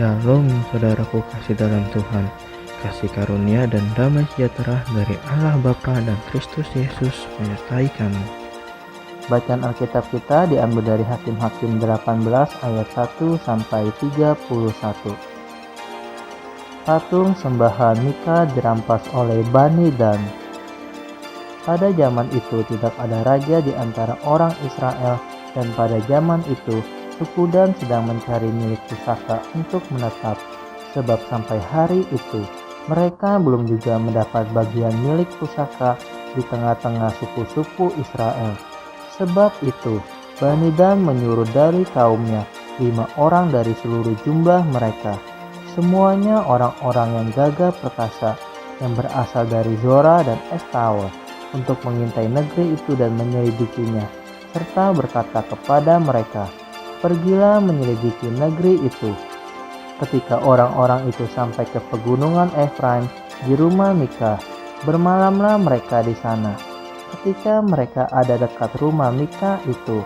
Shalom saudaraku kasih dalam Tuhan, kasih karunia dan damai sejahtera dari Allah Bapa dan Kristus Yesus menyertai kamu. Bacaan Alkitab kita diambil dari Hakim-Hakim 18 ayat 1 sampai 31. Patung sembahan Mika dirampas oleh Bani Dan. Pada zaman itu tidak ada raja di antara orang Israel, dan pada zaman itu suku Dan sedang mencari milik pusaka untuk menetap, sebab sampai hari itu mereka belum juga mendapat bagian milik pusaka di tengah-tengah suku-suku Israel. Sebab itu Bani Dan menyuruh dari kaumnya 5 orang dari seluruh jumlah mereka, semuanya orang-orang yang gagah perkasa, yang berasal dari Zora dan Estaol, untuk mengintai negeri itu dan menyelidikinya, serta berkata kepada mereka, "Pergilah menyelidiki negeri itu." Ketika orang-orang itu sampai ke pegunungan Efraim di rumah Mika, bermalamlah mereka di sana. Ketika mereka ada dekat rumah Mika itu,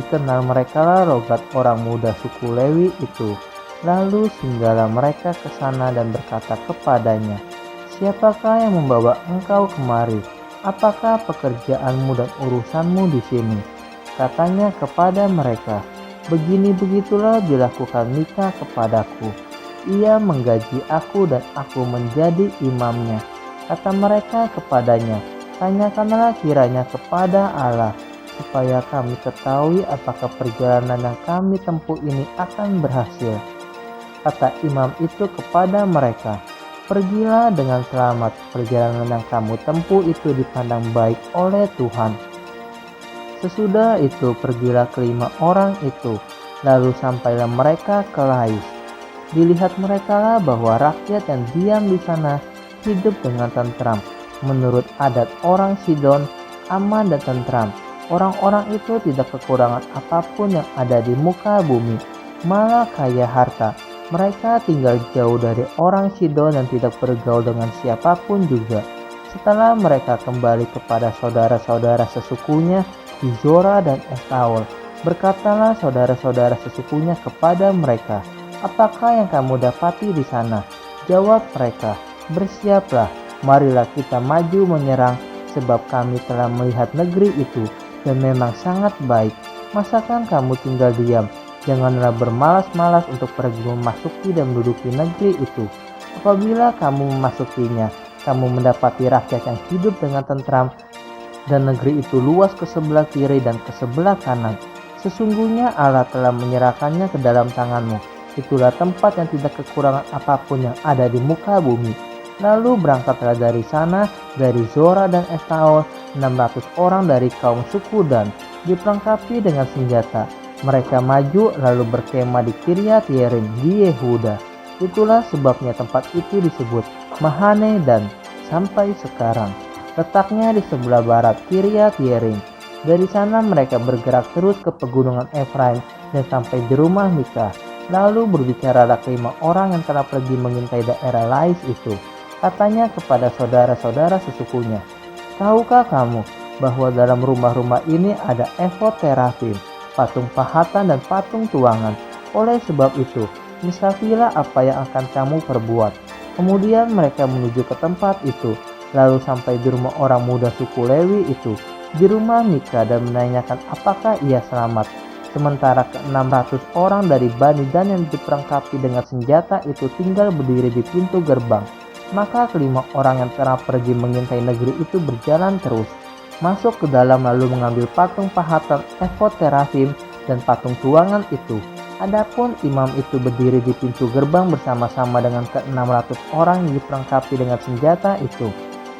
dikenal merekalah logat orang muda suku Lewi itu. Lalu singgahlah mereka ke sana dan berkata kepadanya, "Siapakah yang membawa engkau kemari? Apakah pekerjaanmu dan urusanmu di sini?" Katanya kepada mereka, "Begini begitulah dilakukan Mika kepadaku. Ia menggaji aku dan aku menjadi imamnya." Kata mereka kepadanya, "Tanyakanlah kiranya kepada Allah, supaya kami ketahui apakah perjalanan yang kami tempuh ini akan berhasil." Kata imam itu kepada mereka, "Pergilah dengan selamat, perjalanan yang kamu tempuh itu dipandang baik oleh Tuhan." Sesudah itu pergilah kelima orang itu, lalu sampailah mereka ke Lais. Dilihat merekalah bahwa rakyat yang diam di sana hidup dengan tentram, menurut adat orang Sidon, aman dan tentram. Orang-orang itu tidak kekurangan apapun yang ada di muka bumi, malah kaya harta. Mereka tinggal jauh dari orang Sidon dan tidak bergaul dengan siapapun juga. Setelah mereka kembali kepada saudara-saudara sesukunya di Zora dan Estaol, berkatalah saudara-saudara sesukunya kepada mereka, "Apakah yang kamu dapati di sana?" Jawab mereka, "Bersiaplah, marilah kita maju menyerang, sebab kami telah melihat negeri itu dan memang sangat baik. Masakan kamu tinggal diam? Janganlah bermalas-malas untuk pergi memasuki dan menduduki negeri itu. Apabila kamu memasukinya, kamu mendapati rakyat yang hidup dengan tentram, dan negeri itu luas ke sebelah kiri dan ke sebelah kanan. Sesungguhnya Allah telah menyerahkannya ke dalam tanganmu. Itulah tempat yang tidak kekurangan apapun yang ada di muka bumi." Lalu berangkatlah dari sana, dari Zora dan Estaol, 600 orang dari kaum suku Dan, diperlengkapi dengan senjata. Mereka maju lalu berkemah di Kiryat Yearim di Yehuda. Itulah sebabnya tempat itu disebut Mahane Dan sampai sekarang. Letaknya di sebelah barat Kiryat Yearim. Dari sana mereka bergerak terus ke pegunungan Efraim dan sampai di rumah Mika. Lalu berbicaralah kelima orang yang telah pergi mengintai daerah Lais itu. Katanya kepada saudara-saudara sesukunya, "Tahukah kamu bahwa dalam rumah-rumah ini ada efod terafim, patung pahatan dan patung tuangan? Oleh sebab itu, misafilah apa yang akan kamu perbuat." Kemudian mereka menuju ke tempat itu, lalu sampai di rumah orang muda suku Lewi itu, di rumah Mika, dan menanyakan apakah ia selamat. Sementara ke-600 orang dari Bani Dan yang diperlengkapi dengan senjata itu tinggal berdiri di pintu gerbang. Maka kelima orang yang telah pergi mengintai negeri itu berjalan terus, masuk ke dalam lalu mengambil patung pahatan, efod terafim, dan patung tuangan itu. Adapun imam itu berdiri di pintu gerbang bersama-sama dengan ke-600 orang yang diperlengkapi dengan senjata itu.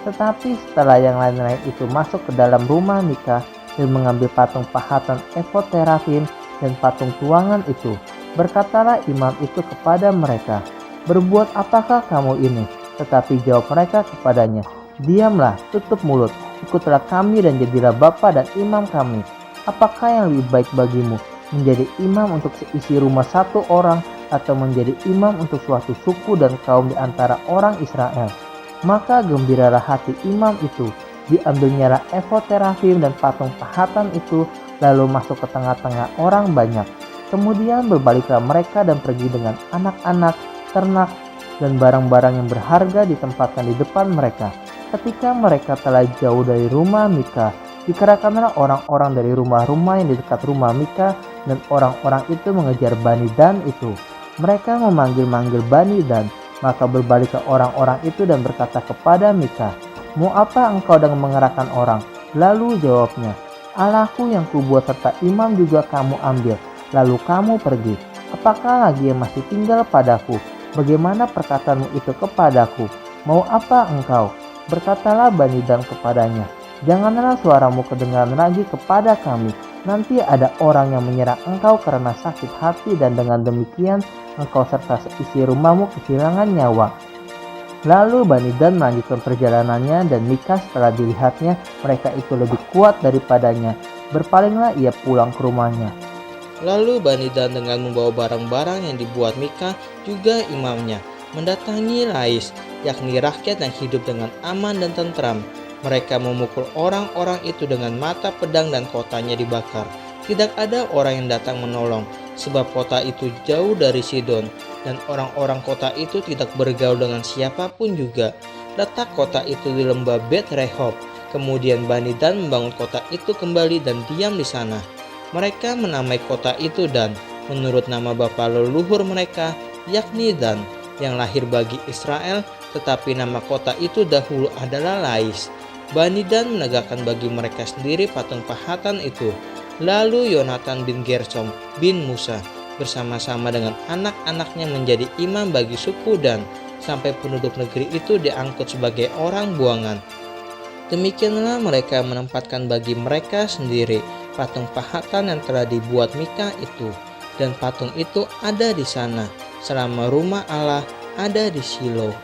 Tetapi setelah yang lain-lain itu masuk ke dalam rumah Mika dan mengambil patung pahatan, efod terafim, dan patung tuangan itu, berkatalah imam itu kepada mereka, "Berbuat apakah kamu ini?" Tetapi jawab mereka kepadanya, "Diamlah, tutup mulut, ikutlah kami dan jadilah bapa dan imam kami. Apakah yang lebih baik bagimu, menjadi imam untuk seisi rumah satu orang, atau menjadi imam untuk suatu suku dan kaum di antara orang Israel?" Maka gembiralah hati imam itu. Diambilnyalah efod terafim dan patung pahatan itu, lalu masuk ke tengah-tengah orang banyak. Kemudian berbaliklah mereka dan pergi dengan anak-anak, ternak, dan barang-barang yang berharga ditempatkan di depan mereka. Ketika mereka telah jauh dari rumah Mika, dikerahkanlah orang-orang dari rumah-rumah yang di dekat rumah Mika, dan orang-orang itu mengejar Bani Dan itu. Mereka memanggil-manggil Bani Dan, maka berbaliklah orang-orang itu dan berkata kepada Mika, "Mau apa engkau dengan mengerahkan orang?" Lalu jawabnya, "Allahku yang kubuat serta imam juga kamu ambil, lalu kamu pergi. Apakah lagi yang masih tinggal padaku? Bagaimana perkataanmu itu kepadaku? Mau apa engkau?" Berkatalah Bani Dan kepadanya, "Janganlah suaramu kedengaran lagi kepada kami. Nanti ada orang yang menyerang engkau karena sakit hati, dan dengan demikian engkau serta seisi rumahmu kehilangan nyawa." Lalu Bani Dan melanjutkan perjalanannya, dan Mika setelah dilihatnya mereka itu lebih kuat daripadanya, berpalinglah ia pulang ke rumahnya. Lalu Bani Dan dengan membawa barang-barang yang dibuat Mika juga imamnya mendatangi Lais, yakni rakyat yang hidup dengan aman dan tentram. Mereka memukul orang-orang itu dengan mata pedang dan kotanya dibakar. Tidak ada orang yang datang menolong, sebab kota itu jauh dari Sidon, dan orang-orang kota itu tidak bergaul dengan siapapun juga. Letak kota itu di lembah Bet Rehob. Kemudian Bani Dan membangun kota itu kembali dan diam di sana. Mereka menamai kota itu Dan, menurut nama bapa leluhur mereka, yakni Dan, yang lahir bagi Israel, tetapi nama kota itu dahulu adalah Lais. Bani Dan menegakkan bagi mereka sendiri patung pahatan itu. Lalu Yonatan bin Gersom bin Musa bersama-sama dengan anak-anaknya menjadi imam bagi suku Dan, sampai penduduk negeri itu diangkut sebagai orang buangan. Demikianlah mereka menempatkan bagi mereka sendiri patung pahatan yang telah dibuat Mika itu, dan patung itu ada di sana selama rumah Allah ada di Silo.